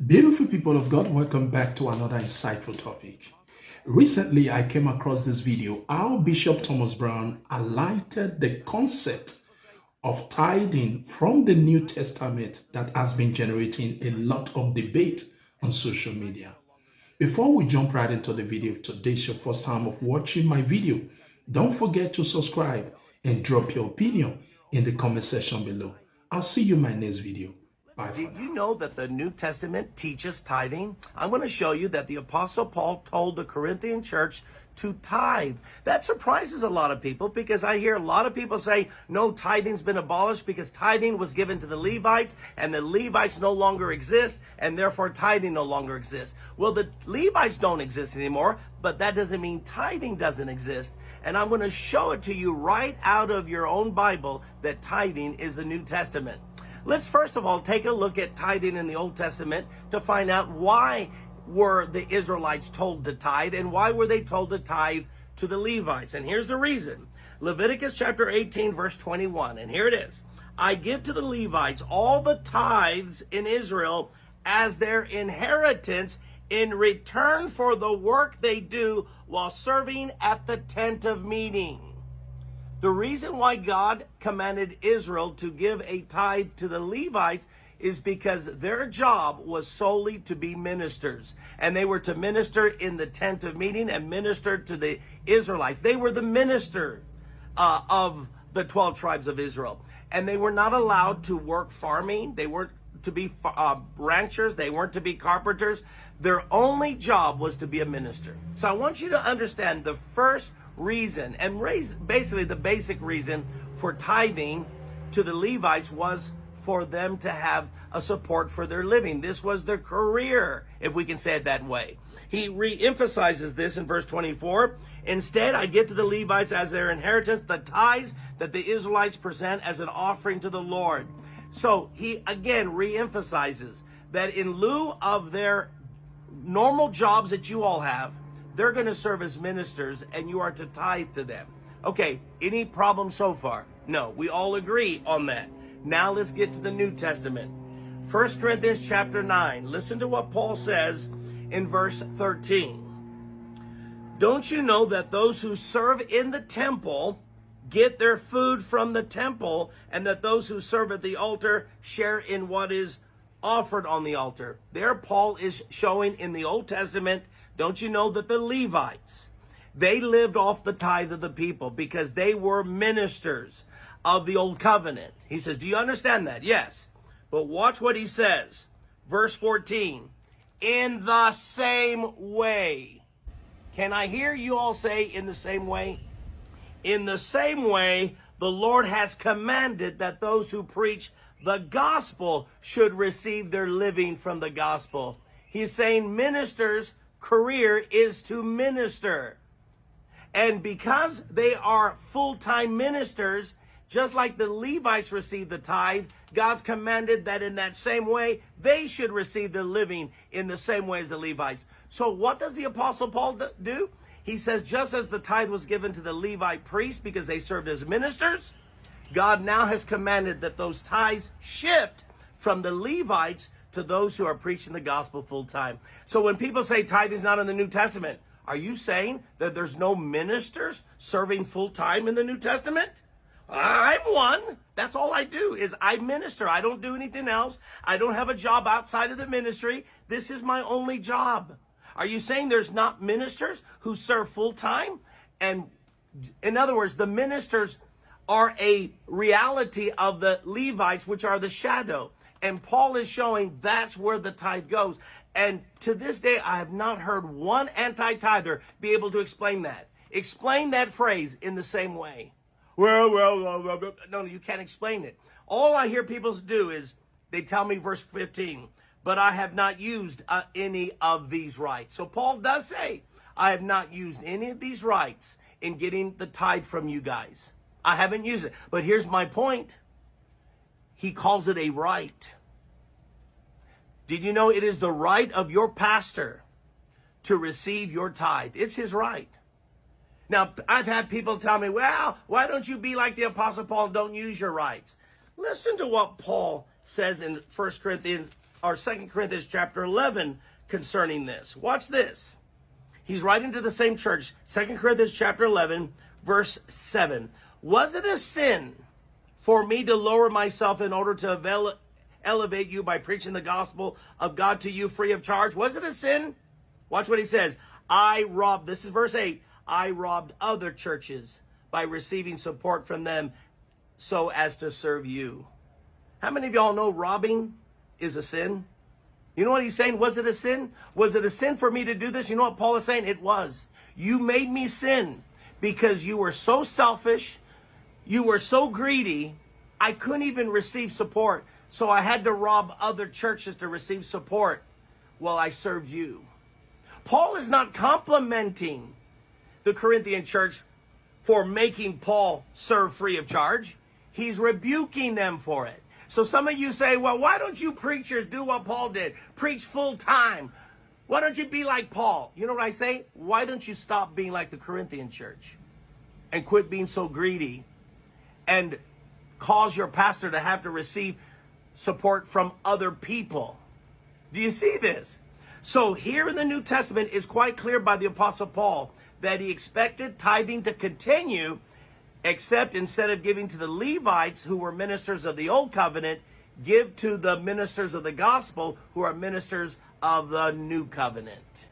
Beautiful people of God, welcome back to another insightful topic. Recently, I came across this video how Bishop Thomas Brown highlighted the concept of tithing from the New Testament that has been generating a lot of debate on social media. Before we jump right into the video, if today is your first time of watching my video, don't forget to subscribe and drop your opinion in the comment section below. I'll see you in my next video. Bye for Did now. you know that the New Testament teaches tithing? I'm going to show you that the Apostle Paul told the Corinthian church to tithe. That surprises a lot of people because I hear a lot of people say, no, tithing's been abolished because tithing was given to the Levites and the Levites no longer exist and therefore tithing no longer exists. Well, the Levites don't exist anymore, but that doesn't mean tithing doesn't exist. And I'm going to show it to you right out of your own Bible that tithing is the New Testament. Let's first of all take a look at tithing in the Old Testament to find out why were the Israelites told to tithe and why were they told to tithe to the Levites. And here's the reason. Leviticus chapter 18 verse 21, and here it is. I give to the Levites all the tithes in Israel as their inheritance in return for the work they do while serving at the tent of meeting. The reason why God commanded Israel to give a tithe to the Levites is because their job was solely to be ministers. And they were to minister in the tent of meeting and minister to the Israelites. They were the minister of the 12 tribes of Israel. And they were not allowed to work farming. They weren't to be ranchers. They weren't to be carpenters. Their only job was to be a minister. So I want you to understand the first reason, and basically the basic reason for tithing to the Levites was for them to have a support for their living. This was their career, if we can say it that way. He re-emphasizes this in verse 24. Instead, I give to the Levites as their inheritance the tithes that the Israelites present as an offering to the Lord. So he again re-emphasizes that in lieu of their normal jobs that you all have, they're going to serve as ministers and you are to tithe to them. Okay, any problem so far? No, we all agree on that. Now let's get to the New Testament. 1 Corinthians chapter 9. Listen to what Paul says in verse 13. Don't you know that those who serve in the temple get their food from the temple, and that those who serve at the altar share in what is offered on the altar? There Paul is showing in the Old Testament, don't you know that the Levites, they lived off the tithe of the people because they were ministers of the old covenant. He says, do you understand that? Yes. But watch what he says. Verse 14. In the same way. Can I hear you all say in the same way? In the same way, the Lord has commanded that those who preach the gospel should receive their living from the gospel. He's saying ministers' career is to minister. And because they are full-time ministers, just like the Levites received the tithe, God's commanded that in that same way, they should receive the living in the same way as the Levites. So what does the Apostle Paul do? He says, just as the tithe was given to the Levite priests because they served as ministers, God now has commanded that those tithes shift from the Levites to those who are preaching the gospel full time. So when people say tithe is not in the New Testament, are you saying that there's no ministers serving full time in the New Testament? I'm one. That's all I do is I minister. I don't do anything else. I don't have a job outside of the ministry. This is my only job. Are you saying there's not ministers who serve full time? And in other words, the ministers are a reality of the Levites, which are the shadow. And Paul is showing that's where the tithe goes. And to this day, I have not heard one anti-tither be able to explain that. Explain that phrase in the same way. No, you can't explain it. All I hear people do is they tell me verse 15, but I have not used any of these rights. So Paul does say, I have not used any of these rights in getting the tithe from you guys. I haven't used it. But here's my point. He calls it a right. Did you know it is the right of your pastor to receive your tithe? It's his right. Now, I've had people tell me, well, why don't you be like the Apostle Paul and don't use your rights? Listen to what Paul says in 1 Corinthians or 2 Corinthians chapter 11 concerning this. Watch this. He's writing to the same church, 2 Corinthians chapter 11, verse 7. Was it a sin for me to lower myself in order to elevate you by preaching the gospel of God to you free of charge? Was it a sin? Watch what he says. This is verse 8. I robbed other churches by receiving support from them so as to serve you. How many of y'all know robbing is a sin? You know what he's saying? Was it a sin? Was it a sin for me to do this? You know what Paul is saying? It was. You made me sin because you were so selfish. You were so greedy. I couldn't even receive support. So I had to rob other churches to receive support while I served you. Paul is not complimenting the Corinthian church for making Paul serve free of charge. He's rebuking them for it. So some of you say, well, why don't you preachers do what Paul did? Preach full time. Why don't you be like Paul? You know what I say? Why don't you stop being like the Corinthian church and quit being so greedy and cause your pastor to have to receive support from other people? Do you see this? So here in the New Testament is quite clear by the Apostle Paul that he expected tithing to continue, except instead of giving to the Levites, who were ministers of the Old Covenant, give to the ministers of the gospel, who are ministers of the New Covenant.